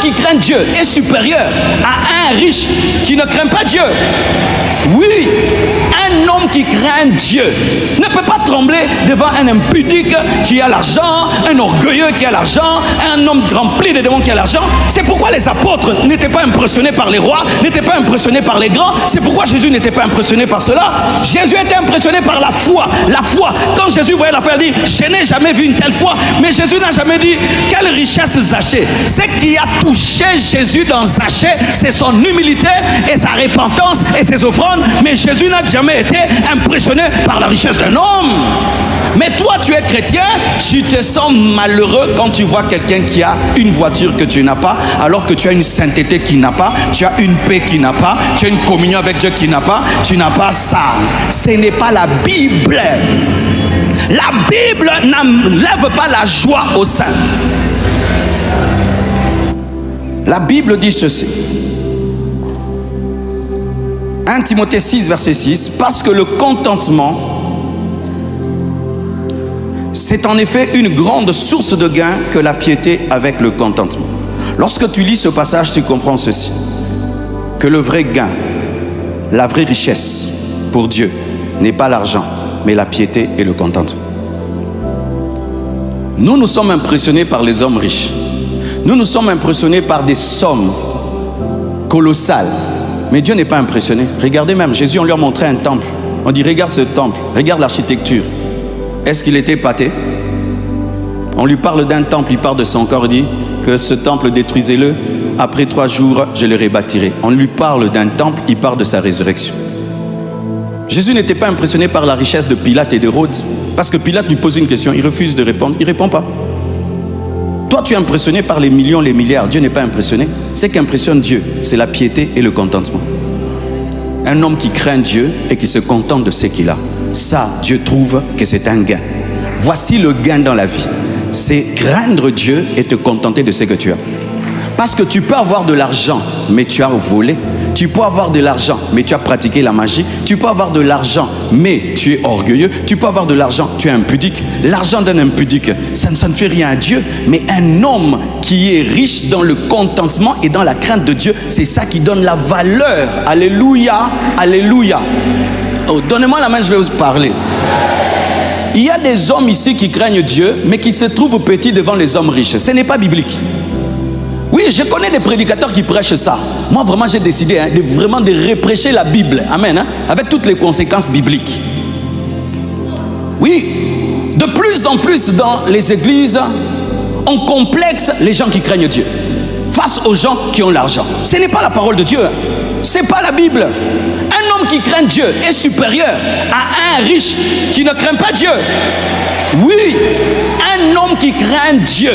qui craint Dieu est supérieur à un riche qui ne craint pas Dieu. Oui, un homme qui craint Dieu ne peut pas trembler devant un impudique qui a l'argent, un orgueilleux qui a l'argent, un homme rempli de démons qui a l'argent. C'est pourquoi les apôtres n'étaient pas impressionnés par les rois, n'étaient pas impressionnés par les grands. C'est pourquoi Jésus n'était pas impressionné par cela. Jésus était impressionné par la foi. La foi, quand Jésus voyait l'affaire, il dit, je n'ai jamais vu une telle foi. Mais Jésus n'a jamais dit, quelle richesse Zachée. Ce qui a touché Jésus dans Zachée, c'est son humilité et sa repentance et ses offrandes. Mais Jésus n'a jamais été impressionné par la richesse d'un homme. Mais toi, tu es chrétien, tu te sens malheureux quand tu vois quelqu'un qui a une voiture que tu n'as pas, alors que tu as une sainteté qui n'a pas, tu as une paix qui n'a pas, tu as une communion avec Dieu qui n'a pas, tu n'as pas ça. Ce n'est pas la Bible. La Bible n'enlève pas la joie au sein. La Bible dit ceci. 1 Timothée 6, verset 6, parce que le contentement, c'est en effet une grande source de gain que la piété avec le contentement. Lorsque tu lis ce passage, tu comprends ceci, que le vrai gain, la vraie richesse pour Dieu n'est pas l'argent, mais la piété et le contentement. Nous sommes impressionnés par les hommes riches. Nous sommes impressionnés par des sommes colossales. Mais Dieu n'est pas impressionné. Regardez même, Jésus, on lui a montré un temple. On dit, regarde ce temple, regarde l'architecture. Est-ce qu'il était épaté? On lui parle d'un temple, il parle de son corps, il dit que ce temple, détruisez-le. Après 3 jours, je le rebâtirai. On lui parle d'un temple, il parle de sa résurrection. Jésus n'était pas impressionné par la richesse de Pilate et d'Hérode. Parce que Pilate lui pose une question, il refuse de répondre, il ne répond pas. Toi, tu es impressionné par les millions, les milliards. Dieu n'est pas impressionné. Ce qui impressionne Dieu, c'est la piété et le contentement. Un homme qui craint Dieu et qui se contente de ce qu'il a. Ça, Dieu trouve que c'est un gain. Voici le gain dans la vie. C'est craindre Dieu et te contenter de ce que tu as. Parce que tu peux avoir de l'argent, mais tu as volé. Tu peux avoir de l'argent, mais tu as pratiqué la magie. Tu peux avoir de l'argent, mais tu es orgueilleux. Tu peux avoir de l'argent, tu es impudique. L'argent d'un impudique, ça ne fait rien à Dieu. Mais un homme qui est riche dans le contentement et dans la crainte de Dieu, c'est ça qui donne la valeur. Alléluia, alléluia. Oh, donnez-moi la main, je vais vous parler. Il y a des hommes ici qui craignent Dieu, mais qui se trouvent petits devant les hommes riches. Ce n'est pas biblique. Oui, je connais des prédicateurs qui prêchent ça. Moi, vraiment, j'ai décidé de reprêcher la Bible. Amen. Avec toutes les conséquences bibliques. Oui, de plus en plus dans les églises, on complexe les gens qui craignent Dieu face aux gens qui ont l'argent. Ce n'est pas la parole de Dieu. Ce n'est pas la Bible. Un homme qui craint Dieu est supérieur à un riche qui ne craint pas Dieu. Oui, un homme qui craint Dieu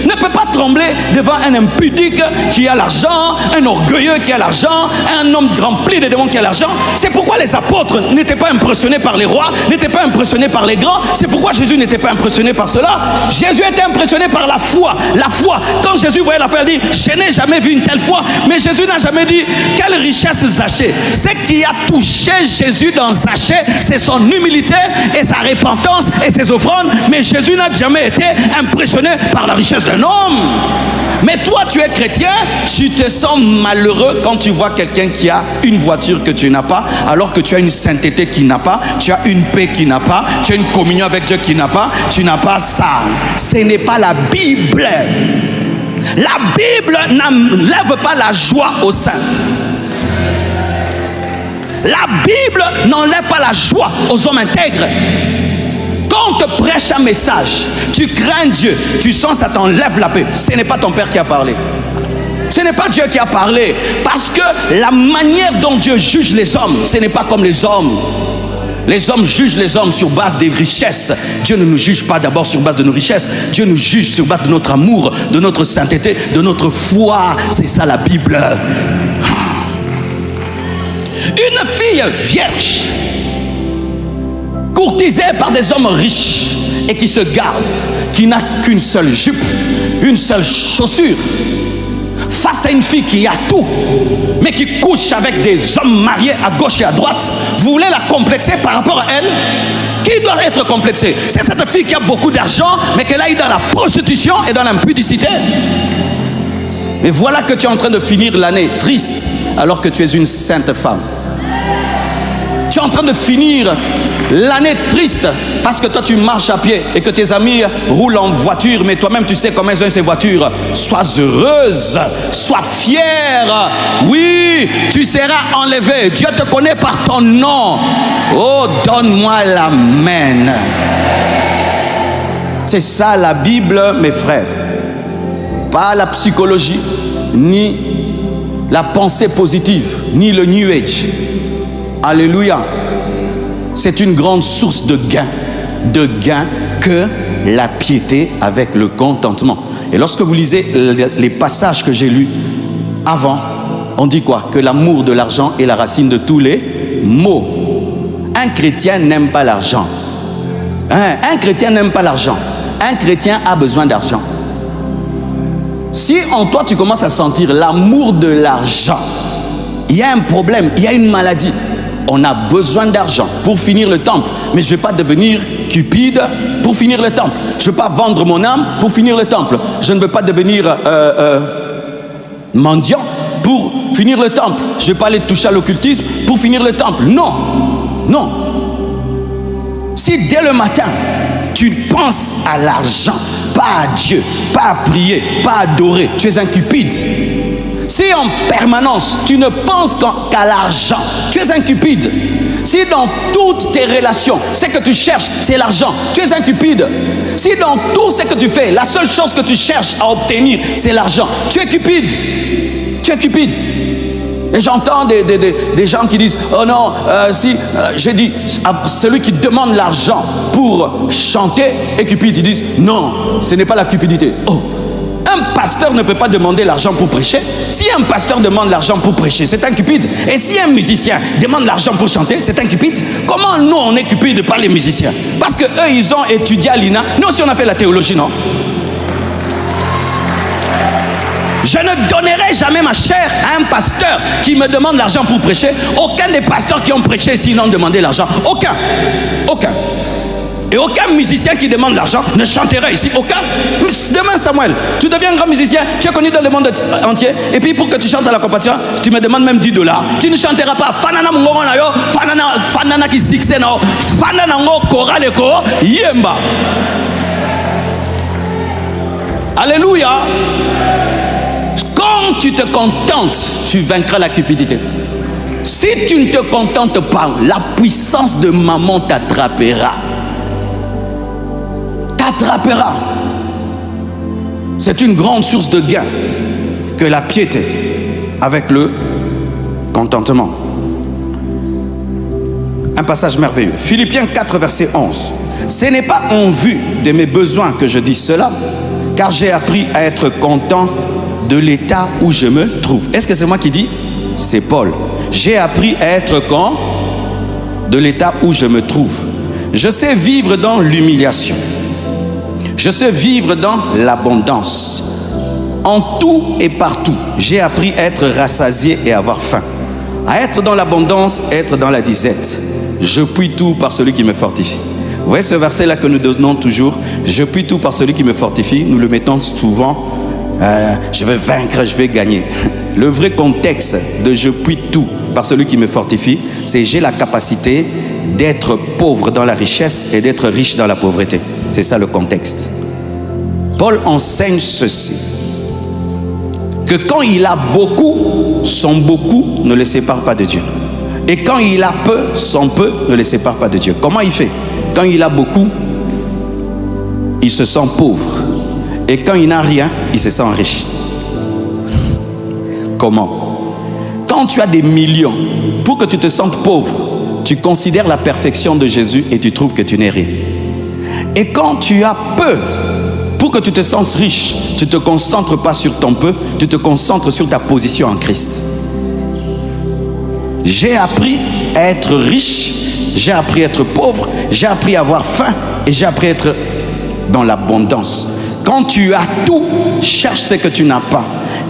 ne peut pas trembler devant un impudique qui a l'argent, un orgueilleux qui a l'argent, un homme rempli de démons qui a l'argent. C'est pourquoi les apôtres n'étaient pas impressionnés par les rois, n'étaient pas impressionnés par les grands. C'est pourquoi Jésus n'était pas impressionné par cela. Jésus était impressionné par la foi. La foi, quand Jésus voyait l'affaire, il dit, je n'ai jamais vu une telle foi. Mais Jésus n'a jamais dit, quelle richesse Zachée. Ce qui a touché Jésus dans Zachée, c'est son humilité et sa repentance et ses offrandes. Mais Jésus n'a jamais été impressionné par la richesse d'un homme. Mais toi, tu es chrétien, tu te sens malheureux quand tu vois quelqu'un qui a une voiture que tu n'as pas, alors que tu as une sainteté qui n'a pas, tu as une paix qui n'a pas, tu as une communion avec Dieu qui n'a pas, tu n'as pas ça. Ce n'est pas la Bible. La Bible n'enlève pas la joie au sein. La Bible n'enlève pas la joie aux hommes intègres. Quand on te prêche un message, tu crains Dieu, tu sens ça t'enlève la paix. Ce n'est pas ton Père qui a parlé. Ce n'est pas Dieu qui a parlé. Parce que la manière dont Dieu juge les hommes, ce n'est pas comme les hommes. Les hommes jugent les hommes sur base des richesses. Dieu ne nous juge pas d'abord sur base de nos richesses. Dieu nous juge sur base de notre amour, de notre sainteté, de notre foi. C'est ça la Bible. Une fille vierge, courtisée par des hommes riches et qui se garde, qui n'a qu'une seule jupe, une seule chaussure, face à une fille qui a tout, mais qui couche avec des hommes mariés à gauche et à droite, vous voulez la complexer par rapport à elle? Qui doit être complexé? C'est cette fille qui a beaucoup d'argent, mais qu'elle aille dans la prostitution et dans l'impudicité. Mais voilà que tu es en train de finir l'année triste alors que tu es une sainte femme. Tu es en train de finir l'année triste parce que toi tu marches à pied et que tes amis roulent en voiture, mais toi-même tu sais comment ils ont ces voitures. Sois heureuse, sois fière. Oui, tu seras enlevé. Dieu te connaît par ton nom. Oh, donne-moi l'amen. C'est ça la Bible, mes frères. Pas la psychologie, ni la pensée positive, ni le New Age. Alléluia. C'est une grande source de gain que la piété avec le contentement. Et lorsque vous lisez les passages que j'ai lus avant, on dit quoi? Que l'amour de l'argent est la racine de tous les maux. Un chrétien n'aime pas l'argent. Un chrétien n'aime pas l'argent. Un chrétien a besoin d'argent. Si en toi tu commences à sentir l'amour de l'argent, il y a un problème, il y a une maladie. On a besoin d'argent pour finir le temple. Mais je ne vais pas devenir cupide pour finir le temple. Je ne veux pas vendre mon âme pour finir le temple. Je ne veux pas devenir mendiant pour finir le temple. Je ne vais pas aller toucher à l'occultisme pour finir le temple. Non, non. Si dès le matin, tu penses à l'argent, pas à Dieu, pas à prier, pas à adorer, tu es un cupide. Si en permanence, tu ne penses qu'à l'argent, tu es un cupide. Si dans toutes tes relations, ce que tu cherches, c'est l'argent, tu es un cupide. Si dans tout ce que tu fais, la seule chose que tu cherches à obtenir, c'est l'argent, tu es cupide. Tu es cupide. Et j'entends des gens qui disent, oh non, j'ai dit, celui qui demande l'argent pour chanter est cupide. Ils disent, non, ce n'est pas la cupidité. Oh, un pasteur ne peut pas demander l'argent pour prêcher. Si un pasteur demande l'argent pour prêcher, c'est un cupide. Et si un musicien demande l'argent pour chanter, c'est un cupide. Comment nous, on est cupide par les musiciens? Parce que eux, ils ont étudié à l'INA. Nous aussi, on a fait la théologie, non? Je ne donnerai jamais ma chair à un pasteur qui me demande l'argent pour prêcher. Aucun des pasteurs qui ont prêché ici n'ont demandé l'argent. Aucun. Aucun. Et aucun musicien qui demande l'argent ne chantera ici. Aucun. Demain, Samuel, tu deviens un grand musicien, tu es connu dans le monde entier, et puis pour que tu chantes à la compassion, tu me demandes même $10. Tu ne chanteras pas. Fanana mungongo na yo, fanana ki sikse na yo, fanana ngo korale ko yemba. Alléluia. Quand tu te contentes, tu vaincras la cupidité. Si tu ne te contentes pas, la puissance de maman t'attrapera. T'attrapera. C'est une grande source de gain que la piété avec le contentement. Un passage merveilleux. Philippiens 4, verset 11. Ce n'est pas en vue de mes besoins que je dis cela, car j'ai appris à être content de l'état où je me trouve. Est-ce que c'est moi qui dis? C'est Paul. J'ai appris à être content de l'état où je me trouve. Je sais vivre dans l'humiliation. Je sais vivre dans l'abondance. En tout et partout, j'ai appris à être rassasié et avoir faim. À être dans l'abondance, être dans la disette. Je puis tout par celui qui me fortifie. Vous voyez ce verset-là que nous donnons toujours? Je puis tout par celui qui me fortifie. Nous le mettons souvent. Je vais vaincre, je vais gagner. Le vrai contexte de je puis tout par celui qui me fortifie, c'est j'ai la capacité d'être pauvre dans la richesse et d'être riche dans la pauvreté. C'est ça le contexte. Paul enseigne ceci, que quand il a beaucoup, son beaucoup ne le sépare pas de Dieu. Et quand il a peu, son peu ne le sépare pas de Dieu. Comment il fait? Quand il a beaucoup, il se sent pauvre. Et quand il n'a rien, il se sent riche. Comment? Quand tu as des millions, pour que tu te sentes pauvre, tu considères la perfection de Jésus et tu trouves que tu n'es rien. Et quand tu as peu, pour que tu te sentes riche, tu ne te concentres pas sur ton peu, tu te concentres sur ta position en Christ. J'ai appris à être riche, j'ai appris à être pauvre, j'ai appris à avoir faim et j'ai appris à être dans l'abondance. Quand tu as tout, cherche ce que tu n'as pas.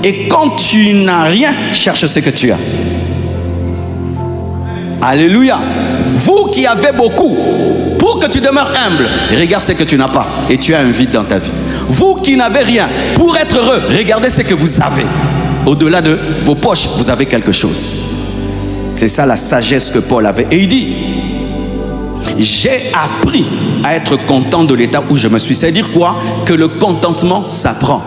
Et quand tu n'as rien, cherche ce que tu as. Alléluia. Vous qui avez beaucoup, pour que tu demeures humble. Regarde ce que tu n'as pas et tu as un vide dans ta vie. Vous qui n'avez rien, pour être heureux, regardez ce que vous avez. Au-delà de vos poches, vous avez quelque chose. C'est ça la sagesse que Paul avait. Et il dit, j'ai appris à être content de l'état où je me suis. C'est-à-dire quoi? Que le contentement s'apprend.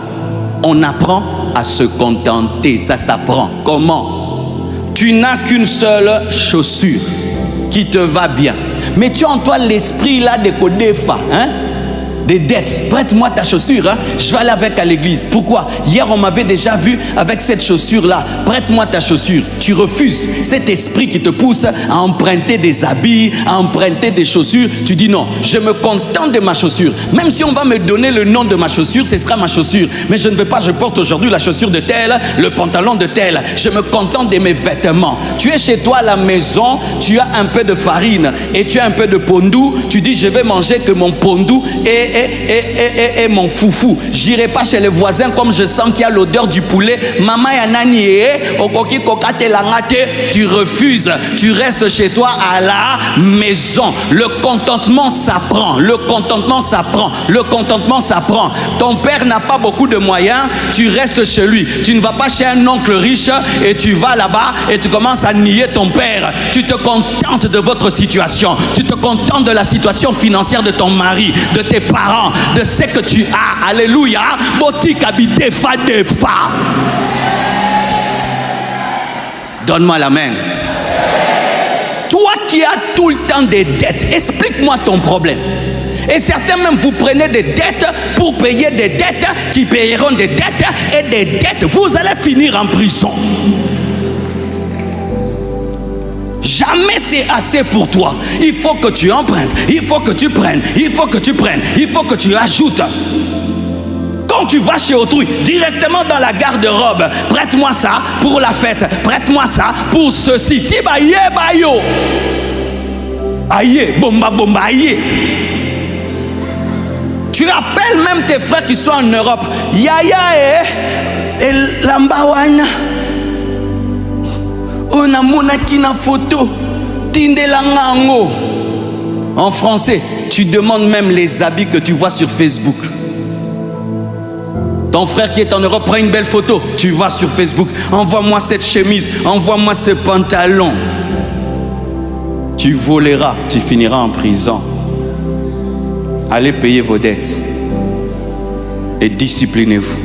On apprend à se contenter, ça s'apprend. Comment? Tu n'as qu'une seule chaussure qui te va bien. Mais tu as en toi l'esprit là de Kodefa, hein? Des dettes. Prête-moi ta chaussure, hein? Je vais aller avec à l'église. Pourquoi? Hier on m'avait déjà vu avec cette chaussure là. Prête-moi ta chaussure. Tu refuses. Cet esprit qui te pousse à emprunter des habits, à emprunter des chaussures. Tu dis non, je me contente de ma chaussure. Même si on va me donner le nom de ma chaussure, ce sera ma chaussure. Mais je ne veux pas, je porte aujourd'hui la chaussure de tel, le pantalon de tel. Je me contente de mes vêtements. Tu es chez toi à la maison, tu as un peu de farine et tu as un peu de pondou. Tu dis je vais manger que mon pondou et mon foufou. J'irai pas chez les voisins comme je sens qu'il y a l'odeur du poulet. Maman yanani okoki kokate langate. Tu refuses. Tu restes chez toi à la maison. Le contentement s'apprend. Le contentement s'apprend. Le contentement s'apprend. Ton père n'a pas beaucoup de moyens. Tu restes chez lui. Tu ne vas pas chez un oncle riche et tu vas là-bas et tu commences à nier ton père. Tu te contentes de votre situation. Tu te contentes de la situation financière de ton mari, de tes parents, de ce que tu as. Alléluia. Donne-moi la main. Toi qui as tout le temps des dettes, explique-moi ton problème. Et certains même vous prenez des dettes pour payer des dettes qui payeront des dettes et des dettes. Vous allez finir en prison. Jamais c'est assez pour toi. Il faut que tu empruntes, il faut que tu prennes, il faut que tu prennes, il faut que tu ajoutes. Quand tu vas chez autrui, directement dans la garde-robe, prête-moi ça pour la fête, prête-moi ça pour ceci. Tibaye bayo. Aïe, bomba bomba aïe. Tu appelles même tes frères qui sont en Europe. Yaya et Lambawana. On a monaki na photo. Tindelangango. En français, tu demandes même les habits que tu vois sur Facebook. Ton frère qui est en Europe prend une belle photo. Tu vas sur Facebook. Envoie-moi cette chemise. Envoie-moi ce pantalon. Tu voleras. Tu finiras en prison. Allez payer vos dettes. Et disciplinez-vous.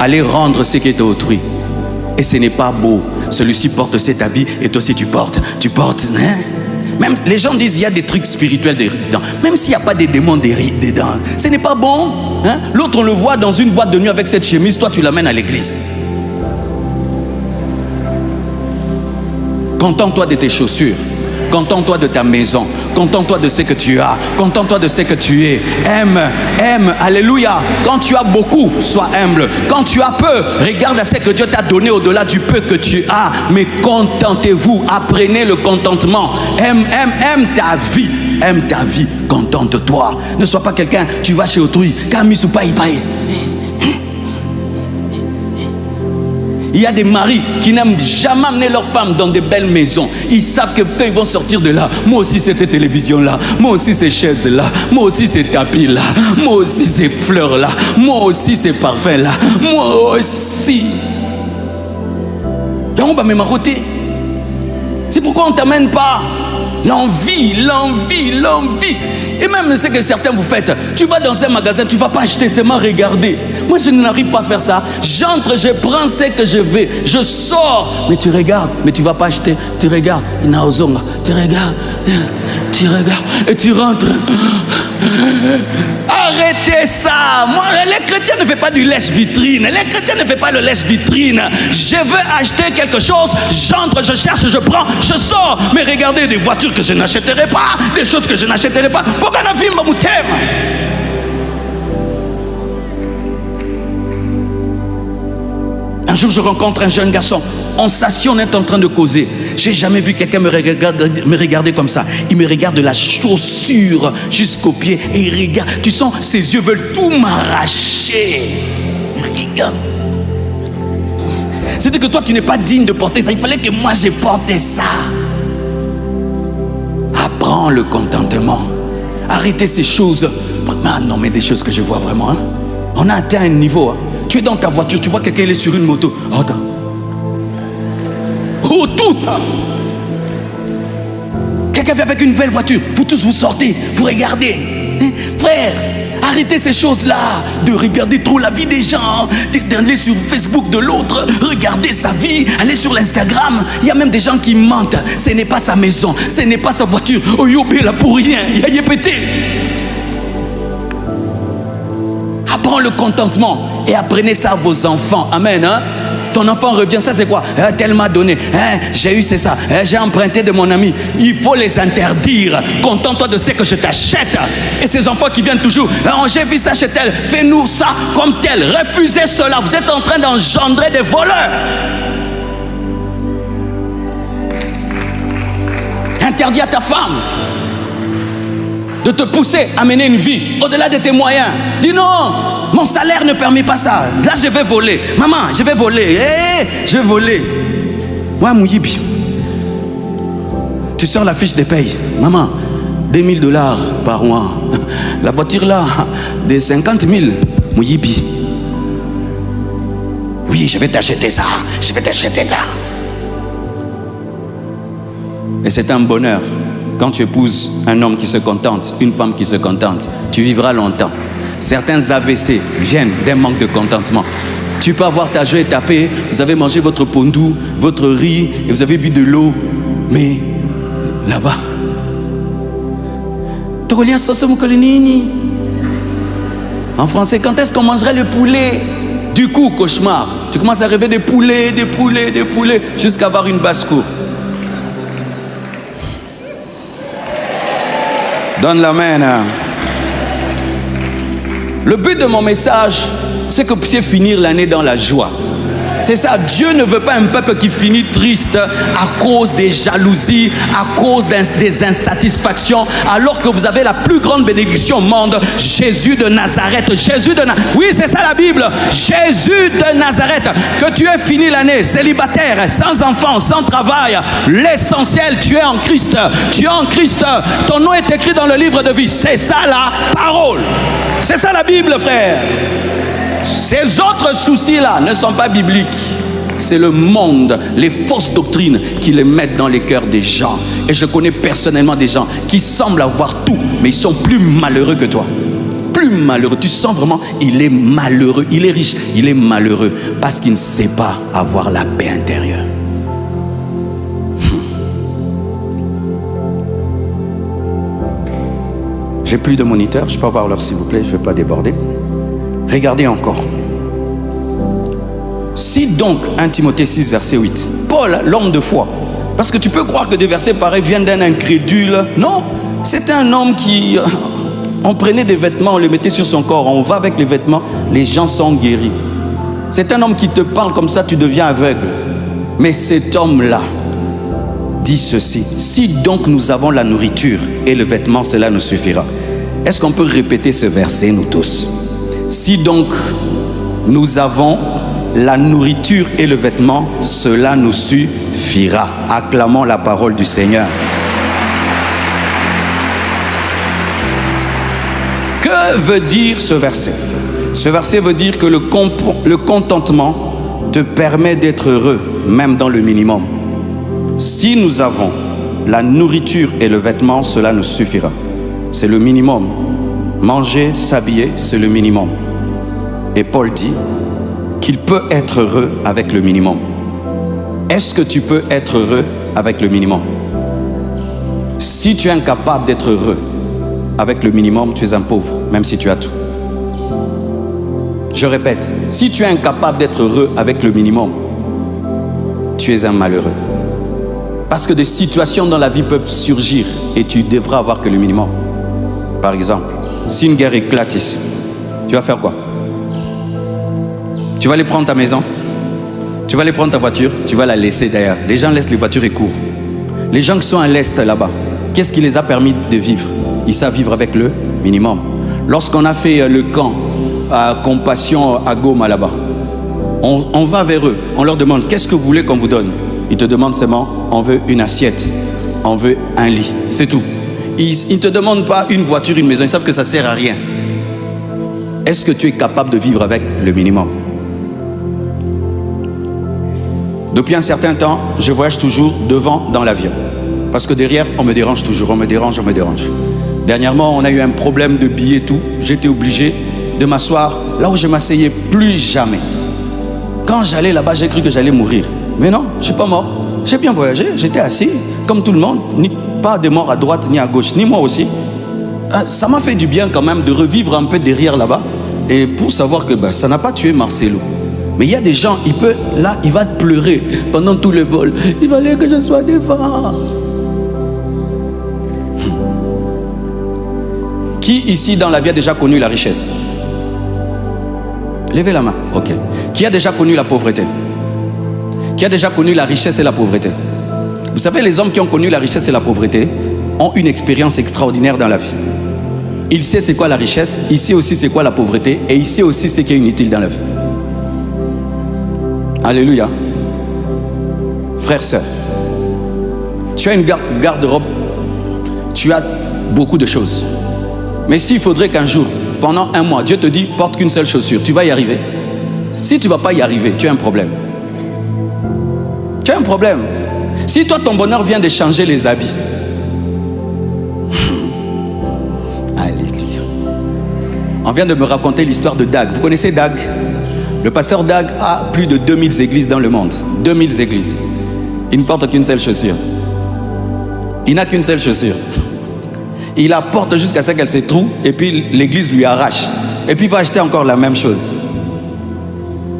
Allez rendre ce qui est autrui. Et ce n'est pas beau. Celui-ci porte cet habit et toi aussi tu portes. Hein? Même les gens disent il y a des trucs spirituels dedans. Même s'il n'y a pas des démons dedans, ce n'est pas bon. Hein? L'autre on le voit dans une boîte de nuit avec cette chemise, toi tu l'amènes à l'église. Contente-toi de tes chaussures. Contente-toi de ta maison. Contente-toi de ce que tu as. Contente-toi de ce que tu es. Aime. Alléluia. Quand tu as beaucoup, sois humble. Quand tu as peu, regarde à ce que Dieu t'a donné au-delà du peu que tu as. Mais contentez-vous. Apprenez le contentement. Aime ta vie. Aime ta vie. Contente-toi. Ne sois pas quelqu'un, tu vas chez autrui. Il y a des maris qui n'aiment jamais amener leurs femmes dans des belles maisons. Ils savent que quand ils vont sortir de là, moi aussi cette télévision-là, moi aussi ces chaises-là, moi aussi ces tapis-là, moi aussi ces fleurs-là, moi aussi ces parfums-là, moi aussi. C'est pourquoi on ne t'amène pas l'envie. Et même ce que certains vous faites, tu vas dans un magasin, tu ne vas pas acheter, seulement regarder. Moi je n'arrive pas à faire ça. J'entre, je prends ce que je veux, je sors, mais tu regardes, mais tu ne vas pas acheter. Tu regardes, tu regardes et tu rentres. Arrêtez ça. Moi, les chrétiens ne font pas du lèche-vitrine. Les chrétiens ne font pas le lèche-vitrine. Je veux acheter quelque chose, j'entre, je cherche, je prends, je sors. Mais regardez des voitures que je n'achèterai pas, des choses que je n'achèterai pas. Pourquoi on a vu mon thème? Un jour, je rencontre un jeune garçon. On s'assied, on est en train de causer. J'ai jamais vu quelqu'un me regarder comme ça. Il me regarde de la chaussure jusqu'au pied et il regarde. Tu sens, ses yeux veulent tout m'arracher. Regarde. C'est-à-dire que toi, tu n'es pas digne de porter ça. Il fallait que moi, j'ai porté ça. Apprends le contentement. Arrêtez ces choses. Ah non, mais des choses que je vois vraiment. Hein. On a atteint un niveau. Hein. Tu es dans ta voiture, tu vois quelqu'un, il est sur une moto. Oh, oh tout. Quelqu'un vient avec une belle voiture. Vous tous, vous sortez, vous regardez. Hein? Frère, arrêtez ces choses-là, de regarder trop la vie des gens, d'aller sur Facebook de l'autre, regarder sa vie, aller sur l'Instagram. Il y a même des gens qui mentent. Ce n'est pas sa maison, ce n'est pas sa voiture. Oh, yobé là pour rien, il y a pété. Apprends le contentement et apprenez ça à vos enfants. Amen. Hein? Ton enfant revient, ça c'est quoi? Tel m'a donné, j'ai eu c'est ça, j'ai emprunté de mon ami. Il faut les interdire. Contente-toi de ce que je t'achète. Et ces enfants qui viennent toujours, j'ai vu ça chez tel, fais-nous ça comme tel. Refusez cela, vous êtes en train d'engendrer des voleurs. Interdis à ta femme de te pousser à mener une vie au-delà de tes moyens. Dis non, mon salaire ne permet pas ça. Là, je vais voler. Maman, je vais voler. Je vais voler. Moi, Mouyibi, tu sors la fiche de paye. Maman, $2000 par mois. La voiture là, de 50 000. Mouyibi. Oui, je vais t'acheter ça. Je vais t'acheter ça. Et c'est un bonheur. Quand tu épouses un homme qui se contente, une femme qui se contente, tu vivras longtemps. Certains AVC viennent d'un manque de contentement. Tu peux avoir ta joie et ta paix, vous avez mangé votre pondou, votre riz, et vous avez bu de l'eau. Mais là-bas, en français, quand est-ce qu'on mangerait le poulet? Du coup, cauchemar. Tu commences à rêver des poulets, jusqu'à avoir une basse-cour. Donne la main. Le but de mon message, c'est que vous puissiez finir l'année dans la joie. C'est ça, Dieu ne veut pas un peuple qui finit triste à cause des jalousies, à cause des insatisfactions, alors que vous avez la plus grande bénédiction au monde, Jésus de Nazareth. Oui, c'est ça la Bible. Jésus de Nazareth. Que tu aies fini l'année célibataire, sans enfant, sans travail. L'essentiel, tu es en Christ. Tu es en Christ. Ton nom est écrit dans le livre de vie. C'est ça la parole. C'est ça la Bible, frère. Ces autres soucis-là ne sont pas bibliques. C'est le monde, les fausses doctrines qui les mettent dans les cœurs des gens. Et je connais personnellement des gens qui semblent avoir tout, mais ils sont plus malheureux que toi. Plus malheureux. Tu sens vraiment, il est malheureux. Il est riche, il est malheureux parce qu'il ne sait pas avoir la paix intérieure. J'ai plus de moniteur. Je peux avoir l'heure s'il vous plaît, je ne vais pas déborder. Regardez encore. Si donc, 1 Timothée 6, verset 8, Paul, l'homme de foi, parce que tu peux croire que des versets pareils viennent d'un incrédule. Non, c'est un homme qui... On prenait des vêtements, on les mettait sur son corps, on va avec les vêtements, les gens sont guéris. C'est un homme qui te parle comme ça, tu deviens aveugle. Mais cet homme-là dit ceci: si donc nous avons la nourriture et le vêtement, cela nous suffira. Est-ce qu'on peut répéter ce verset, nous tous? Si donc nous avons la nourriture et le vêtement, cela nous suffira. Acclamons la parole du Seigneur. Que veut dire ce verset? Ce verset veut dire que le contentement te permet d'être heureux, même dans le minimum. Si nous avons la nourriture et le vêtement, cela nous suffira. C'est le minimum. Manger, s'habiller, c'est le minimum. Et Paul dit qu'il peut être heureux avec le minimum. Est-ce que tu peux être heureux avec le minimum? Si tu es incapable d'être heureux avec le minimum, tu es un pauvre, même si tu as tout. Je répète, si tu es incapable d'être heureux avec le minimum, tu es un malheureux. Parce que des situations dans la vie peuvent surgir et tu devras avoir que le minimum. Par exemple, si une guerre éclate ici, tu vas faire quoi? Tu vas aller prendre ta maison, tu vas aller prendre ta voiture, tu vas la laisser d'ailleurs. Les gens laissent les voitures et courent. Les gens qui sont à l'est là-bas, qu'est-ce qui les a permis de vivre? Ils savent vivre avec le minimum. Lorsqu'on a fait le camp à Compassion à Goma là-bas, on va vers eux, on leur demande qu'est-ce que vous voulez qu'on vous donne? Ils te demandent seulement, on veut une assiette, on veut un lit, c'est tout. Ils ne te demandent pas une voiture, une maison. Ils savent que ça ne sert à rien. Est-ce que tu es capable de vivre avec le minimum? Depuis un certain temps, je voyage toujours devant dans l'avion. Parce que derrière, on me dérange toujours, on me dérange. Dernièrement, on a eu un problème de billets et tout. J'étais obligé de m'asseoir là où je m'asseyais plus jamais. Quand j'allais là-bas, j'ai cru que j'allais mourir. Mais non, je ne suis pas mort. J'ai bien voyagé, j'étais assis, comme tout le monde. Pas de mort à droite ni à gauche, ni moi aussi. Ça m'a fait du bien quand même de revivre un peu derrière là-bas. Et pour savoir que ça n'a pas tué Marcelo. Mais il y a des gens, il va te pleurer pendant tout le vol. Il fallait que je sois devant. Qui ici dans la vie a déjà connu la richesse? Levez la main. Ok. Qui a déjà connu la pauvreté? Qui a déjà connu la richesse et la pauvreté? Vous savez, les hommes qui ont connu la richesse et la pauvreté ont une expérience extraordinaire dans la vie. Il sait c'est quoi la richesse, il sait aussi c'est quoi la pauvreté, et il sait aussi ce qui est inutile dans la vie. Alléluia. Frères, sœurs, tu as une garde-robe, tu as beaucoup de choses. Mais s'il faudrait qu'un jour, pendant un mois, Dieu te dit, porte qu'une seule chaussure, tu vas y arriver? Si tu ne vas pas y arriver, tu as un problème. Tu as un problème. Si toi, ton bonheur vient de changer les habits. Alléluia. On vient de me raconter l'histoire de Dag. Vous connaissez Dag? Le pasteur Dag a plus de 2000 églises dans le monde. 2000 églises. Il ne porte qu'une seule chaussure. Il n'a qu'une seule chaussure. Il la porte jusqu'à ce qu'elle se trouve et puis l'église lui arrache. Et puis il va acheter encore la même chose.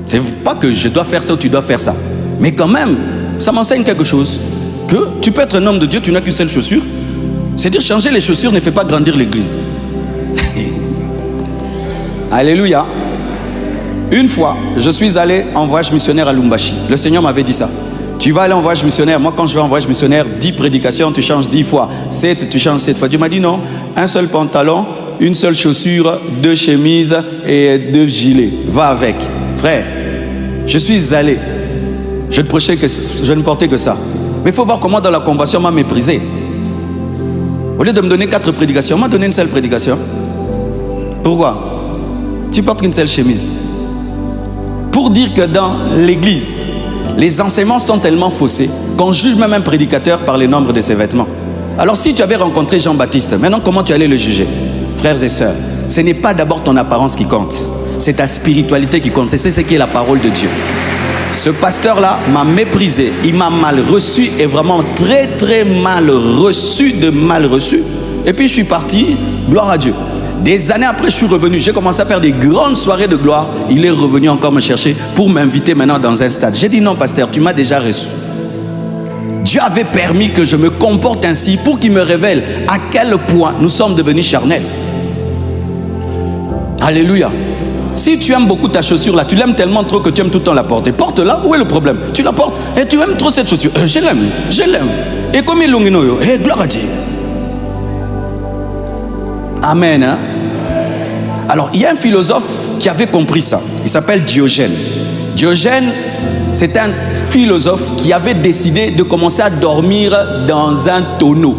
C'est pas que je dois faire ça ou tu dois faire ça. Mais quand même, ça m'enseigne quelque chose. Que tu peux être un homme de Dieu, tu n'as qu'une seule chaussure. C'est-à-dire changer les chaussures ne fait pas grandir l'église. Alléluia. Une fois, je suis allé en voyage missionnaire à Lumbashi. Le Seigneur m'avait dit ça. Tu vas aller en voyage missionnaire. Moi, quand je vais en voyage missionnaire, 10 prédications, tu changes 10 fois. 7, tu changes 7 fois. Dieu m'a dit non. Un seul pantalon, une seule chaussure, 2 chemises et 2 gilets. Va avec. Frère, je suis allé. Je ne portais que ça. Mais il faut voir comment dans la convention on m'a méprisé. Au lieu de me donner 4 prédications, on m'a donné une seule prédication. Pourquoi? Tu portes qu'une seule chemise. Pour dire que dans l'église, les enseignements sont tellement faussés qu'on juge même un prédicateur par le nombre de ses vêtements. Alors si tu avais rencontré Jean-Baptiste, maintenant comment tu allais le juger? Frères et sœurs, ce n'est pas d'abord ton apparence qui compte. C'est ta spiritualité qui compte. C'est ce qui est la parole de Dieu. Ce pasteur-là m'a méprisé. Il m'a mal reçu et vraiment très très mal reçu, de mal reçu. Et puis je suis parti, gloire à Dieu. Des années après, je suis revenu. J'ai commencé à faire des grandes soirées de gloire. Il est revenu encore me chercher pour m'inviter maintenant dans un stade. J'ai dit non, pasteur, tu m'as déjà reçu. Dieu avait permis que je me comporte ainsi pour qu'il me révèle à quel point nous sommes devenus charnels. Alléluia. Si tu aimes beaucoup ta chaussure là, tu l'aimes tellement trop que tu aimes tout le temps la porter. Porte-la, où est le problème? Tu la portes et tu aimes trop cette chaussure. Je l'aime. Et comme il l'ongino, gloire à Dieu. Amen. Hein? Alors, il y a un philosophe qui avait compris ça. Il s'appelle Diogène. Diogène, c'est un philosophe qui avait décidé de commencer à dormir dans un tonneau.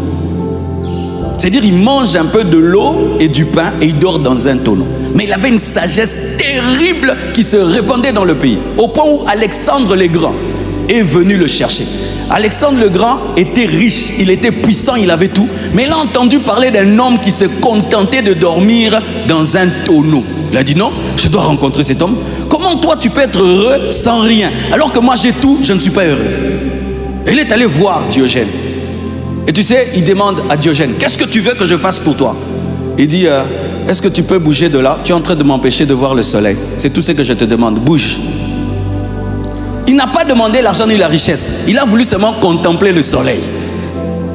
C'est-à-dire, il mange un peu de l'eau et du pain et il dort dans un tonneau. Mais il avait une sagesse terrible qui se répandait dans le pays. Au point où Alexandre le Grand est venu le chercher. Alexandre le Grand était riche, il était puissant, il avait tout. Mais il a entendu parler d'un homme qui se contentait de dormir dans un tonneau. Il a dit non, je dois rencontrer cet homme. Comment toi tu peux être heureux sans rien? Alors que moi j'ai tout, je ne suis pas heureux. Et il est allé voir Diogène. Et tu sais, il demande à Diogène, qu'est-ce que tu veux que je fasse pour toi? Il dit, est-ce que tu peux bouger de là? Tu es en train de m'empêcher de voir le soleil. C'est tout ce que je te demande, bouge. Il n'a pas demandé l'argent ni la richesse. Il a voulu seulement contempler le soleil.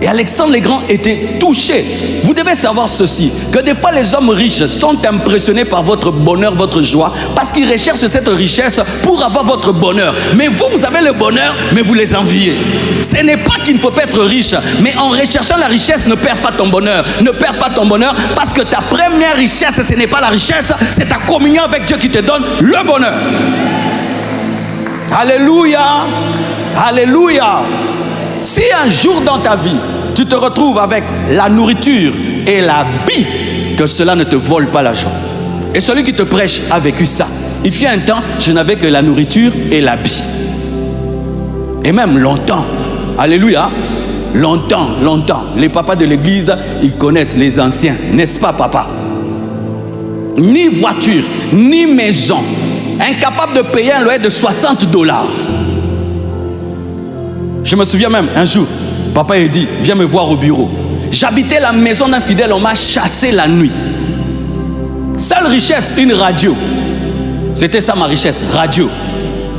Et Alexandre le Grand était touché. Vous devez savoir ceci, que des fois les hommes riches sont impressionnés par votre bonheur, votre joie, parce qu'ils recherchent cette richesse pour avoir votre bonheur. Mais vous, vous avez le bonheur, mais vous les enviez. Ce n'est pas qu'il ne faut pas être riche, mais en recherchant la richesse, ne perds pas ton bonheur. Ne perds pas ton bonheur, parce que ta première richesse, ce n'est pas la richesse, c'est ta communion avec Dieu qui te donne le bonheur. Alléluia. Alléluia. Si un jour dans ta vie, tu te retrouves avec la nourriture et l'habit, que cela ne te vole pas la joie. Et celui qui te prêche a vécu ça. Il fut un temps, je n'avais que la nourriture et l'habit. Et même longtemps. Alléluia. Longtemps. Les papas de l'église, ils connaissent les anciens. N'est-ce pas, papa? Ni voiture, ni maison. Incapable de payer un loyer de $60. Je me souviens même, un jour, papa a dit, viens me voir au bureau. J'habitais la maison d'un fidèle, on m'a chassé la nuit. Seule richesse, une radio. C'était ça ma richesse, radio.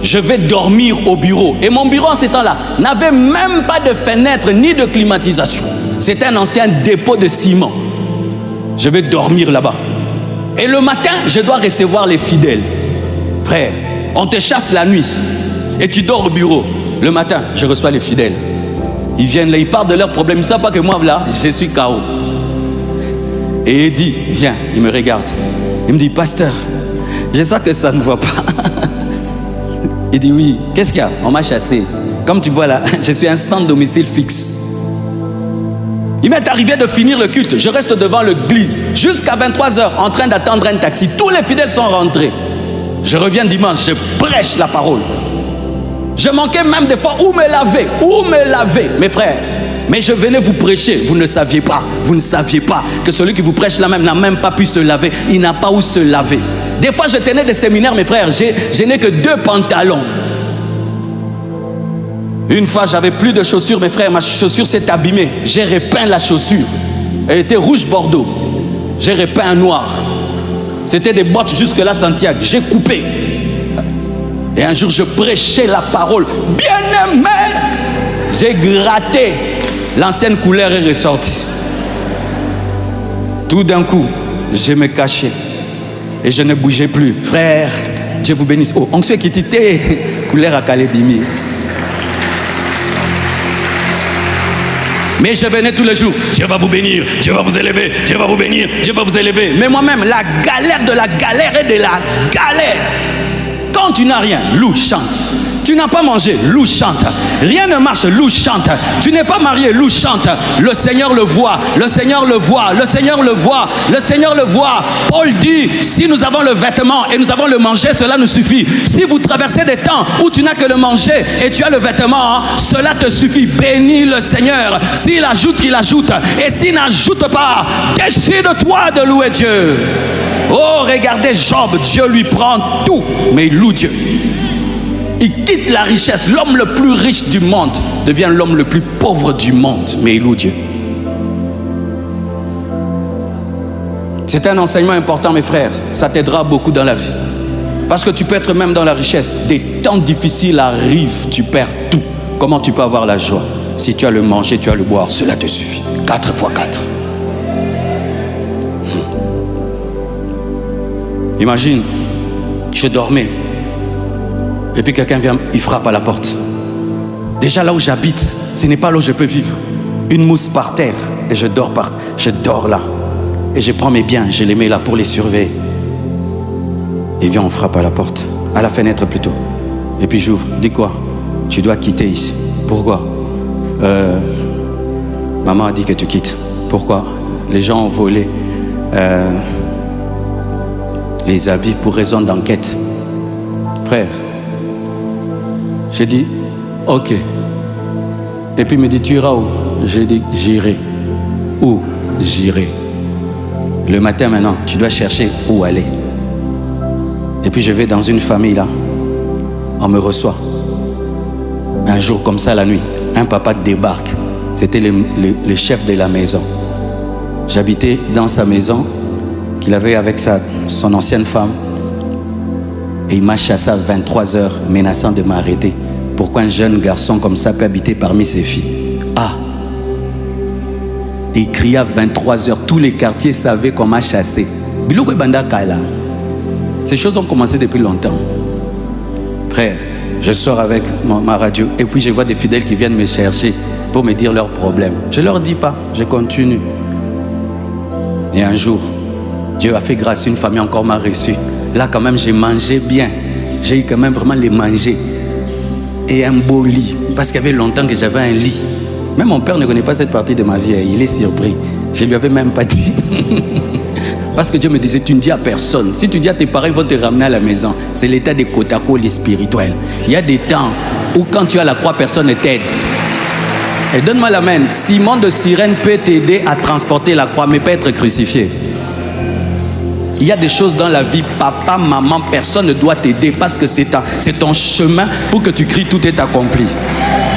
Je vais dormir au bureau. Et mon bureau en ces temps-là n'avait même pas de fenêtre ni de climatisation. C'était un ancien dépôt de ciment. Je vais dormir là-bas. Et le matin, je dois recevoir les fidèles. Frère, on te chasse la nuit et tu dors au bureau. Le matin, je reçois les fidèles. Ils viennent là, ils parlent de leurs problèmes. Ils ne savent pas que moi, là, je suis KO. Et il dit, viens, il me regarde. Il me dit, pasteur, je sais que ça ne va pas. Il dit, oui, qu'est-ce qu'il y a? On m'a chassé. Comme tu vois là, je suis un sans domicile fixe. Il m'est arrivé de finir le culte. Je reste devant l'église jusqu'à 23h en train d'attendre un taxi. Tous les fidèles sont rentrés. Je reviens dimanche, je prêche la parole. Je manquais même des fois où me laver, mes frères. Mais je venais vous prêcher, vous ne saviez pas que celui qui vous prêche là même n'a même pas pu se laver. Il n'a pas où se laver. Des fois je tenais des séminaires, mes frères, je n'ai que 2 pantalons. Une fois j'avais plus de chaussures, mes frères, ma chaussure s'est abîmée. J'ai repeint la chaussure. Elle était rouge bordeaux. J'ai repeint en noir. C'était des bottes jusque là Santiago. J'ai coupé. Et un jour je prêchais la parole. Bien-aimé, j'ai gratté. L'ancienne couleur est ressortie. Tout d'un coup, je me cachais. Et je ne bougeais plus. Frère, Dieu vous bénisse. Oh, on sait qui était couleur à Kalebimi. Mais je venais tous les jours. Dieu va vous bénir, Dieu va vous élever, Dieu va vous bénir, Dieu va vous élever. Mais moi-même, la galère de la galère et de la galère. Quand tu n'as rien, loue, chante. Tu n'as pas mangé, loue, chante. Rien ne marche, loue, chante. Tu n'es pas marié, loue, chante. Le Seigneur le voit, le Seigneur le voit, le Seigneur le voit, le Seigneur le voit. Paul dit, si nous avons le vêtement et nous avons le manger, cela nous suffit. Si vous traversez des temps où tu n'as que le manger et tu as le vêtement, cela te suffit. Bénis le Seigneur. S'il ajoute, il ajoute. Et s'il n'ajoute pas, décide-toi de louer Dieu. Oh, regardez Job, Dieu lui prend tout, mais il loue Dieu. Il quitte la richesse. L'homme le plus riche du monde devient l'homme le plus pauvre du monde, mais il loue Dieu. C'est un enseignement important, mes frères. Ça t'aidera beaucoup dans la vie. Parce que tu peux être même dans la richesse. Des temps difficiles arrivent, tu perds tout. Comment tu peux avoir la joie? Si tu as le manger, tu as le boire, cela te suffit. 4 x 4. Imagine, je dormais. Et puis quelqu'un vient, il frappe à la porte. Déjà là où j'habite, ce n'est pas là où je peux vivre. Une mousse par terre et je dors là. Et je prends mes biens, je les mets là pour les surveiller. Il vient, on frappe à la porte, à la fenêtre plutôt. Et puis j'ouvre, dis quoi? Tu dois quitter ici. Pourquoi? Maman a dit que tu quittes. Pourquoi? Les gens ont volé les habits pour raison d'enquête. Frère, j'ai dit, ok. Et puis il me dit, tu iras où? J'ai dit, j'irai. Où? J'irai. Le matin maintenant, tu dois chercher où aller. Et puis je vais dans une famille là. On me reçoit. Un jour comme ça, la nuit, un papa débarque. C'était le chef de la maison. J'habitais dans sa maison qu'il avait avec son ancienne femme. Et il m'a chassé à 23h, menaçant de m'arrêter. Pourquoi un jeune garçon comme ça peut habiter parmi ses filles? Ah! Et il criait à 23h. Tous les quartiers savaient qu'on m'a chassé. Ces choses ont commencé depuis longtemps. Frère, je sors avec ma radio et puis je vois des fidèles qui viennent me chercher pour me dire leurs problèmes. Je ne leur dis pas, je continue. Et un jour, Dieu a fait grâce, une famille encore m'a reçu. Là quand même j'ai mangé bien. J'ai eu quand même vraiment les manger. Et un beau lit. Parce qu'il y avait longtemps que j'avais un lit. Même mon père ne connaît pas cette partie de ma vie. Il est surpris. Je ne lui avais même pas dit. Parce que Dieu me disait, tu ne dis à personne. Si tu dis à tes parents, ils vont te ramener à la maison. C'est l'état des cotacolis spirituels. Il y a des temps où quand tu as la croix, personne ne t'aide. Et donne-moi la main. Simon de Cyrène peut t'aider à transporter la croix, mais pas être crucifié. Il y a des choses dans la vie, papa, maman, personne ne doit t'aider parce que c'est ton chemin pour que tu cries tout est accompli.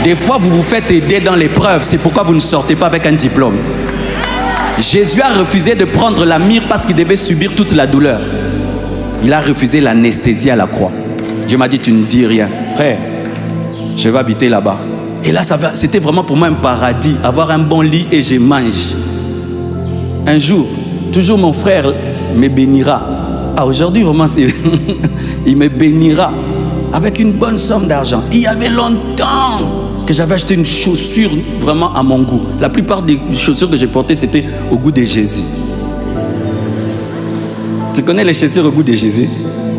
Des fois, vous vous faites aider dans l'épreuve. C'est pourquoi vous ne sortez pas avec un diplôme. Jésus a refusé de prendre la myrrhe parce qu'il devait subir toute la douleur. Il a refusé l'anesthésie à la croix. Dieu m'a dit, tu ne dis rien. Frère, je vais habiter là-bas. Et là, c'était vraiment pour moi un paradis. Avoir un bon lit et je mange. Un jour, toujours mon frère me bénira. Ah, aujourd'hui, vraiment, il me bénira avec une bonne somme d'argent. Il y avait longtemps que j'avais acheté une chaussure vraiment à mon goût. La plupart des chaussures que j'ai portées, c'était au goût de Jésus. Tu connais les chaussures au goût de Jésus?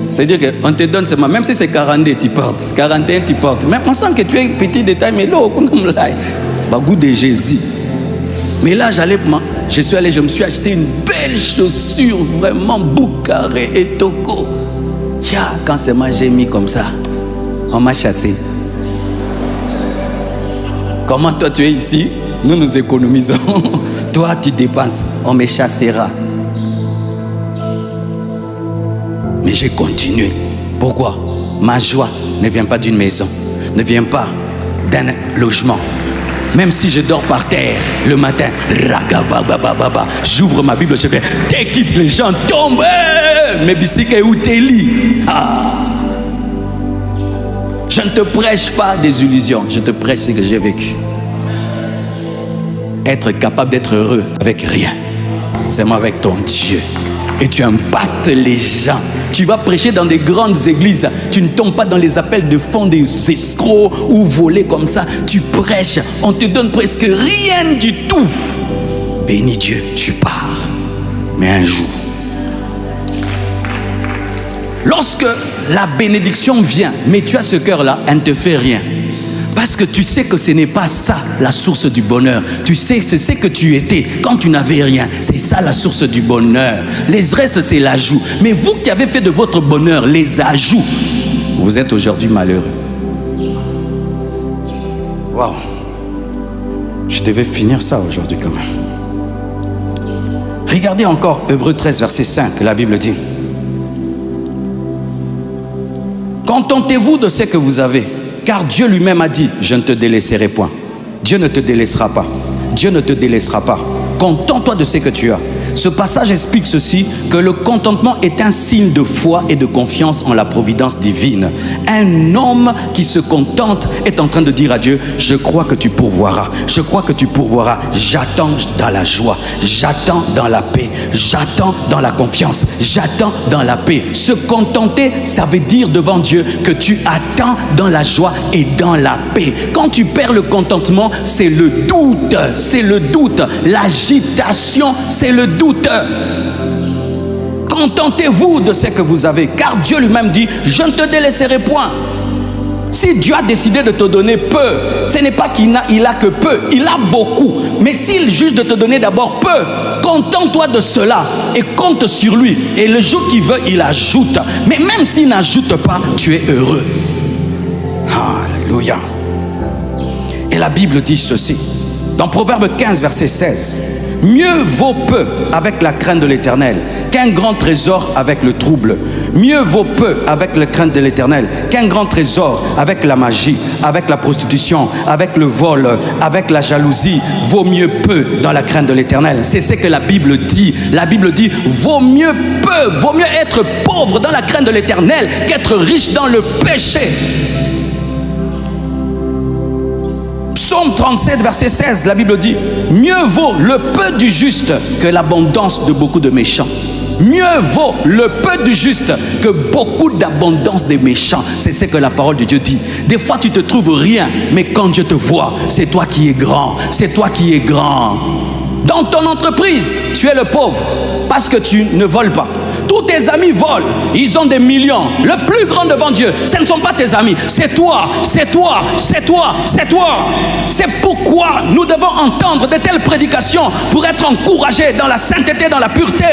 C'est-à-dire qu'on te donne seulement, même si c'est 42, tu portes, 41, tu portes. Même on sent que tu es petit détail, mais là, au goût de Jésus. Mais là, je suis allé, je me suis acheté une belle chaussure, vraiment boucaré et toko. Tiens, quand c'est moi, j'ai mis comme ça, on m'a chassé. Comment toi tu es ici? Nous nous économisons. Toi tu dépenses, on me chassera. Mais j'ai continué. Pourquoi? Ma joie ne vient pas d'une maison, ne vient pas d'un logement. Même si je dors par terre le matin, j'ouvre ma Bible, je fais quitte, les gens tombent, mes bicycles où t'es lit. Je ne te prêche pas des illusions, je te prêche ce que j'ai vécu. Être capable d'être heureux avec rien, seulement avec ton Dieu. Et tu impactes les gens. Tu vas prêcher dans des grandes églises. Tu ne tombes pas dans les appels de fonds des escrocs ou voler comme ça. Tu prêches, on te donne presque rien du tout. Bénis Dieu, tu pars. Mais un jour, lorsque la bénédiction vient, mais tu as ce cœur-là, elle ne te fait rien. Parce que tu sais que ce n'est pas ça la source du bonheur. Tu sais, c'est ce que tu étais quand tu n'avais rien. C'est ça la source du bonheur. Les restes, c'est l'ajout. Mais vous qui avez fait de votre bonheur les ajouts, vous êtes aujourd'hui malheureux. Waouh. Je devais finir ça aujourd'hui quand même. Regardez encore Hébreux 13, verset 5, la Bible dit. Contentez-vous de ce que vous avez. Car Dieu lui-même a dit, je ne te délaisserai point. Dieu ne te délaissera pas. Dieu ne te délaissera pas. Contente-toi de ce que tu as. Ce passage explique ceci, que le contentement est un signe de foi et de confiance en la providence divine. Un homme qui se contente est en train de dire à Dieu, je crois que tu pourvoiras, je crois que tu pourvoiras, j'attends dans la joie, j'attends dans la paix, j'attends dans la confiance, j'attends dans la paix. Se contenter, ça veut dire devant Dieu que tu attends dans la joie et dans la paix. Quand tu perds le contentement, c'est le doute, l'agitation, c'est le doute. Contentez-vous de ce que vous avez, car Dieu lui-même dit, je ne te délaisserai point. Si Dieu a décidé de te donner peu, ce n'est pas qu'il a que peu, il a beaucoup. Mais s'il juge de te donner d'abord peu, contente-toi de cela et compte sur lui. Et le jour qu'il veut, il ajoute. Mais même s'il n'ajoute pas, tu es heureux. Alléluia. Et la Bible dit ceci, dans Proverbe 15, verset 16. Mieux vaut peu avec la crainte de l'Éternel qu'un grand trésor avec le trouble. Mieux vaut peu avec la crainte de l'Éternel qu'un grand trésor avec la magie, avec la prostitution, avec le vol, avec la jalousie. Vaut mieux peu dans la crainte de l'Éternel. C'est ce que la Bible dit. La Bible dit, vaut mieux peu, vaut mieux être pauvre dans la crainte de l'Éternel qu'être riche dans le péché. Psaume 37, verset 16, la Bible dit, mieux vaut le peu du juste que l'abondance de beaucoup de méchants. Mieux vaut le peu du juste que beaucoup d'abondance des méchants. C'est ce que la parole de Dieu dit. Des fois tu te trouves rien, mais quand Dieu te voit, c'est toi qui es grand. C'est toi qui es grand. Dans ton entreprise, tu es le pauvre parce que tu ne voles pas. Tous tes amis volent. Ils ont des millions. Le plus grand devant Dieu, ce ne sont pas tes amis. C'est toi, c'est toi, c'est toi, c'est toi. C'est pourquoi nous devons entendre de telles prédications pour être encouragés dans la sainteté, dans la pureté.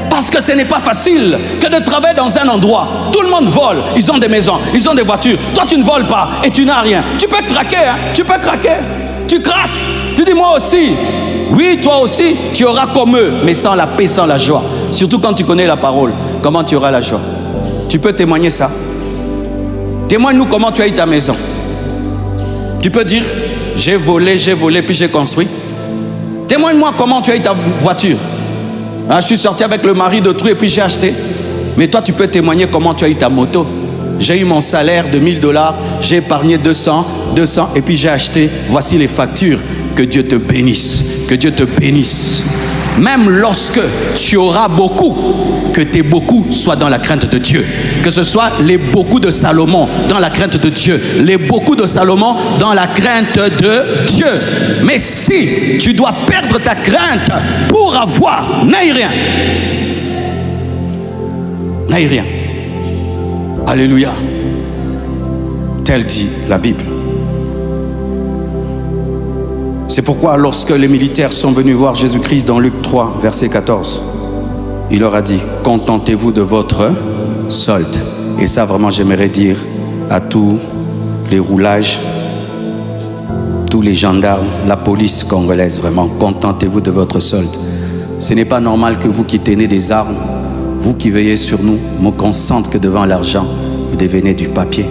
Parce que ce n'est pas facile que de travailler dans un endroit. Tout le monde vole. Ils ont des maisons, ils ont des voitures. Toi, tu ne voles pas et tu n'as rien. Tu peux craquer, hein? Tu peux craquer. Tu craques. Tu dis moi aussi. Oui, toi aussi, tu auras comme eux, mais sans la paix, sans la joie. Surtout quand tu connais la parole. Comment tu auras la joie? Tu peux témoigner ça. Témoigne-nous comment tu as eu ta maison. Tu peux dire, j'ai volé, puis j'ai construit. Témoigne-moi comment tu as eu ta voiture. Ah, je suis sorti avec le mari d'autrui et puis j'ai acheté. Mais toi, tu peux témoigner comment tu as eu ta moto. J'ai eu mon salaire de 1000 $, j'ai épargné 200 et puis j'ai acheté. Voici les factures. Que Dieu te bénisse. Que Dieu te bénisse. Même lorsque tu auras beaucoup, que tes beaucoup soient dans la crainte de Dieu. Que ce soit les beaucoup de Salomon dans la crainte de Dieu. Les beaucoup de Salomon dans la crainte de Dieu. Mais si tu dois perdre ta crainte pour avoir, n'aille rien. N'aille rien. Alléluia. Tel dit la Bible. C'est pourquoi lorsque les militaires sont venus voir Jésus-Christ dans Luc 3, verset 14, il leur a dit, contentez-vous de votre solde. Et ça, vraiment, j'aimerais dire à tous les roulages, tous les gendarmes, la police congolaise, vraiment, contentez-vous de votre solde. Ce n'est pas normal que vous qui tenez des armes, vous qui veillez sur nous, me consente que devant l'argent, vous devenez du papier.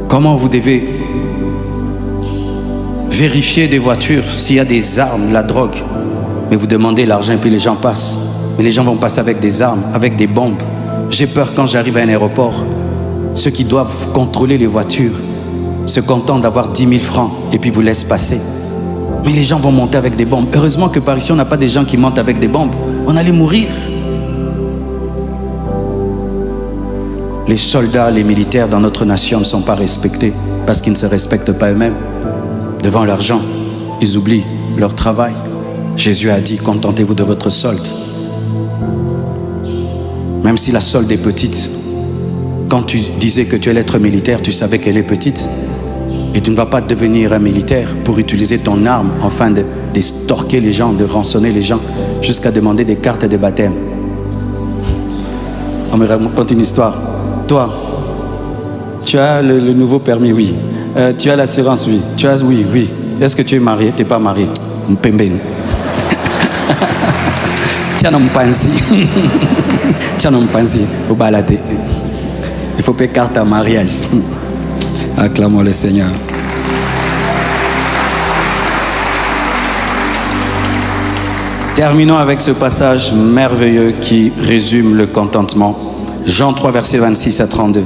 Comment vous devez vérifier des voitures s'il y a des armes, la drogue, mais vous demandez l'argent et puis les gens passent. Mais les gens vont passer avec des armes, avec des bombes. J'ai peur quand j'arrive à un aéroport, ceux qui doivent contrôler les voitures se contentent d'avoir 10 000 francs et puis vous laissent passer. Mais les gens vont monter avec des bombes. Heureusement que par ici on n'a pas des gens qui montent avec des bombes. On allait mourir. Les soldats, les militaires dans notre nation ne sont pas respectés parce qu'ils ne se respectent pas eux-mêmes. Devant l'argent, ils oublient leur travail. Jésus a dit, contentez-vous de votre solde. Même si la solde est petite, quand tu disais que tu allais être militaire, tu savais qu'elle est petite. Et tu ne vas pas devenir un militaire pour utiliser ton arme afin d'estorquer les gens, de rançonner les gens, jusqu'à demander des cartes de baptême. On me raconte une histoire. Toi, tu as le nouveau permis, oui. Tu as l'assurance, oui. Tu as, oui, oui. Est-ce que tu es marié? Tu n'es pas marié. Mpemben. Tiens, non, pansi. Tiens, non, pansi. Au balade. Il faut payer carte à mariage. Acclamons le Seigneur. Terminons avec ce passage merveilleux qui résume le contentement. Jean 3, versets 26 à 32.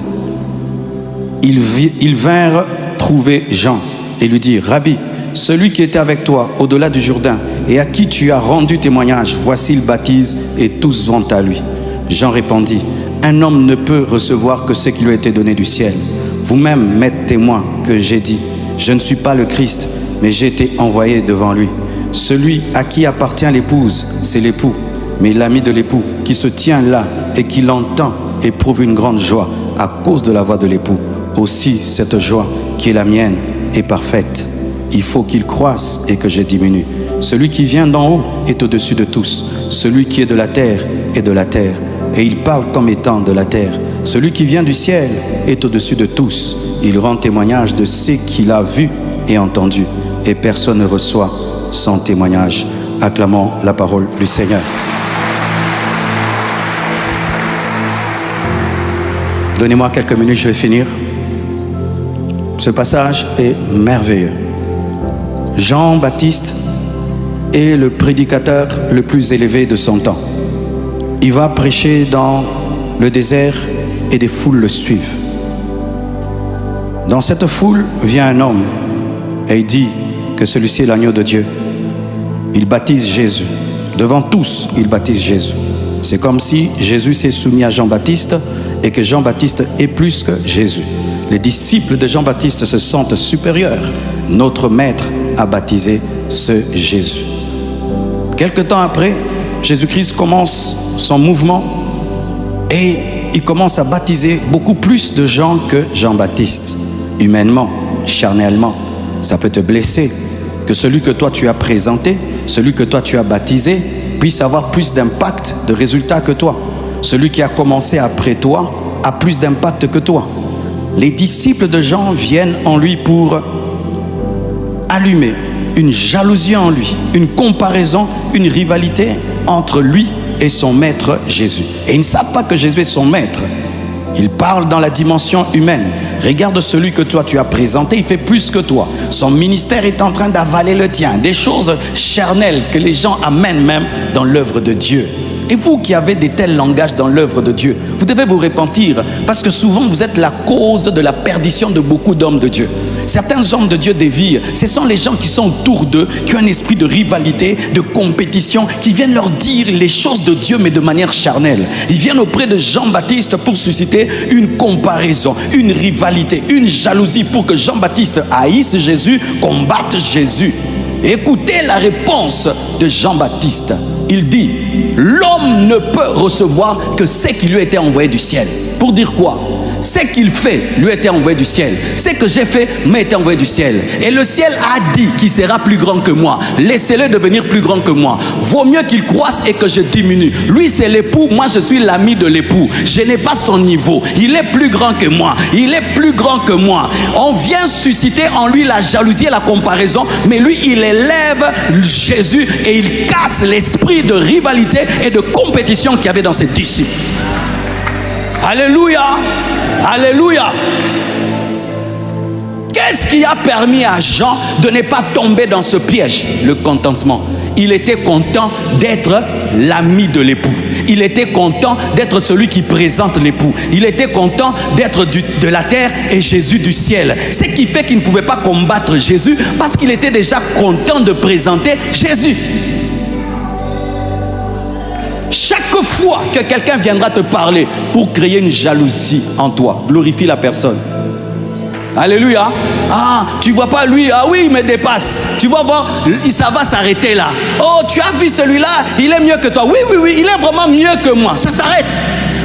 Ils vinrent trouver Jean et lui dire, Rabbi, celui qui était avec toi au-delà du Jourdain et à qui tu as rendu témoignage, voici il baptise et tous vont à lui. Jean répondit, un homme ne peut recevoir que ce qui lui a été donné du ciel. Vous-même m'êtes témoin que j'ai dit, je ne suis pas le Christ, mais j'ai été envoyé devant lui. Celui à qui appartient l'épouse, c'est l'époux, mais l'ami de l'époux qui se tient là et qui l'entend éprouve une grande joie à cause de la voix de l'époux. Aussi cette joie qui est la mienne est parfaite. Il faut qu'il croisse et que je diminue. Celui qui vient d'en haut est au-dessus de tous. Celui qui est de la terre est de la terre. Et il parle comme étant de la terre. Celui qui vient du ciel est au-dessus de tous. Il rend témoignage de ce qu'il a vu et entendu. Et personne ne reçoit son témoignage. Acclamons la parole du Seigneur. Donnez-moi quelques minutes, je vais finir. Ce passage est merveilleux. Jean-Baptiste est le prédicateur le plus élevé de son temps. Il va prêcher dans le désert et des foules le suivent. Dans cette foule vient un homme et il dit que celui-ci est l'agneau de Dieu. Il baptise Jésus. Devant tous, il baptise Jésus. C'est comme si Jésus s'est soumis à Jean-Baptiste et que Jean-Baptiste est plus que Jésus. Les disciples de Jean-Baptiste se sentent supérieurs. Notre maître a baptisé ce Jésus. Quelque temps après, Jésus-Christ commence son mouvement et il commence à baptiser beaucoup plus de gens que Jean-Baptiste. Humainement, charnellement, ça peut te blesser que celui que toi tu as présenté, celui que toi tu as baptisé, puisse avoir plus d'impact, de résultats que toi. Celui qui a commencé après toi a plus d'impact que toi. Les disciples de Jean viennent en lui pour allumer une jalousie en lui, une comparaison, une rivalité entre lui et son maître Jésus. Et ils ne savent pas que Jésus est son maître. Il parle dans la dimension humaine. Regarde celui que toi tu as présenté, il fait plus que toi. Son ministère est en train d'avaler le tien. Des choses charnelles que les gens amènent même dans l'œuvre de Dieu. Et vous qui avez de tels langages dans l'œuvre de Dieu, vous devez vous repentir parce que souvent vous êtes la cause de la perdition de beaucoup d'hommes de Dieu. Certains hommes de Dieu dévient. Ce sont les gens qui sont autour d'eux, qui ont un esprit de rivalité, de compétition, qui viennent leur dire les choses de Dieu mais de manière charnelle. Ils viennent auprès de Jean-Baptiste pour susciter une comparaison, une rivalité, une jalousie pour que Jean-Baptiste haïsse Jésus, combatte Jésus. Écoutez la réponse de Jean-Baptiste. Il dit, l'homme ne peut recevoir que ce qui lui a été envoyé du ciel. Pour dire quoi? Ce qu'il fait lui a été envoyé du ciel. Ce que j'ai fait m'a été envoyé du ciel. Et le ciel a dit qu'il sera plus grand que moi. Laissez-le devenir plus grand que moi. Vaut mieux qu'il croisse et que je diminue. Lui c'est l'époux, moi je suis l'ami de l'époux. Je n'ai pas son niveau. Il est plus grand que moi. Il est plus grand que moi. On vient susciter en lui la jalousie et la comparaison. Mais lui il élève Jésus et il casse l'esprit de rivalité et de compétition qu'il y avait dans ses disciples. Alléluia, alléluia. Qu'est-ce qui a permis à Jean de ne pas tomber dans ce piège? Le contentement. Il était content d'être l'ami de l'époux. Il était content d'être celui qui présente l'époux. Il était content d'être de la terre et Jésus du ciel. Ce qui fait qu'il ne pouvait pas combattre Jésus parce qu'il était déjà content de présenter Jésus. Chaque fois que quelqu'un viendra te parler pour créer une jalousie en toi, glorifie la personne. Alléluia. Ah, tu vois pas lui, ah oui, il me dépasse. Tu vas voir, ça va s'arrêter là. Oh, tu as vu celui-là, il est mieux que toi. Oui, oui, oui, il est vraiment mieux que moi. Ça s'arrête.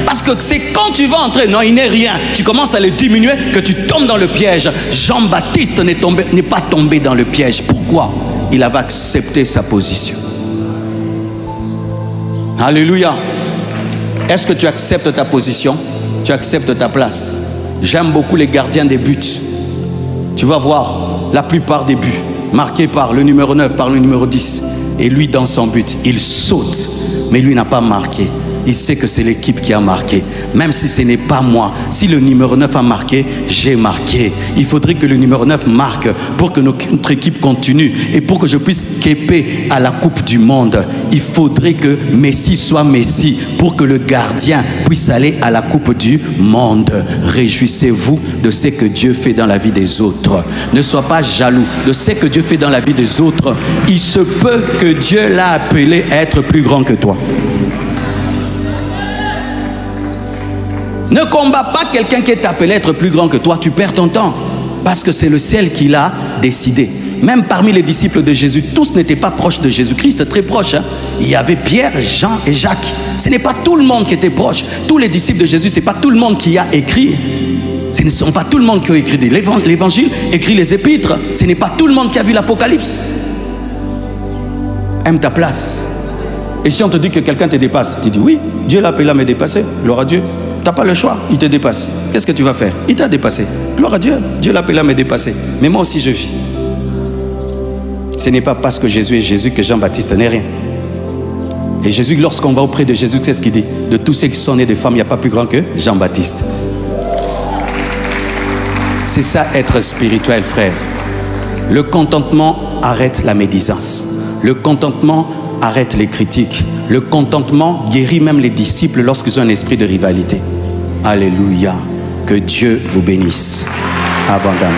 Parce que c'est quand tu vas entrer, non, il n'est rien. Tu commences à le diminuer que tu tombes dans le piège. Jean-Baptiste n'est pas tombé dans le piège. Pourquoi? Il avait accepté sa position. Alléluia. Est-ce que tu acceptes ta position? Tu acceptes ta place? J'aime beaucoup les gardiens des buts. Tu vas voir la plupart des buts marqués par le numéro 9, par le numéro 10. Et lui dans son but, il saute. Mais lui n'a pas marqué. Il sait que c'est l'équipe qui a marqué. Même si ce n'est pas moi. Si le numéro 9 a marqué, j'ai marqué. Il faudrait que le numéro 9 marque pour que notre équipe continue. Et pour que je puisse képer à la Coupe du Monde, il faudrait que Messi soit Messi. Pour que le gardien puisse aller à la Coupe du Monde. Réjouissez-vous de ce que Dieu fait dans la vie des autres. Ne sois pas jaloux de ce que Dieu fait dans la vie des autres. Il se peut que Dieu l'a appelé à être plus grand que toi. Ne combats pas quelqu'un qui est appelé à être plus grand que toi, tu perds ton temps. Parce que c'est le ciel qui l'a décidé. Même parmi les disciples de Jésus, tous n'étaient pas proches de Jésus-Christ, très proches. Il y avait Pierre, Jean et Jacques. Ce n'est pas tout le monde qui était proche. Tous les disciples de Jésus, ce n'est pas tout le monde qui a écrit. Ce ne sont pas tout le monde qui a écrit l'évangile, écrit les épîtres. Ce n'est pas tout le monde qui a vu l'Apocalypse. Aime ta place. Et si on te dit que quelqu'un te dépasse, tu dis oui, Dieu l'a appelé à me dépasser. Gloire à Dieu. Tu n'as pas le choix, il te dépasse. Qu'est-ce que tu vas faire? Il t'a dépassé. Gloire à Dieu. Dieu l'appelle à me dépasser. Mais moi aussi je vis. Ce n'est pas parce que Jésus est Jésus que Jean-Baptiste n'est rien. Et Jésus, lorsqu'on va auprès de Jésus, c'est ce qu'il dit. De tous ceux qui sont nés de femmes, il n'y a pas plus grand que Jean-Baptiste. C'est ça être spirituel, frère. Le contentement arrête la médisance. Le contentement arrête les critiques. Le contentement guérit même les disciples lorsqu'ils ont un esprit de rivalité. Alléluia. Que Dieu vous bénisse abondamment.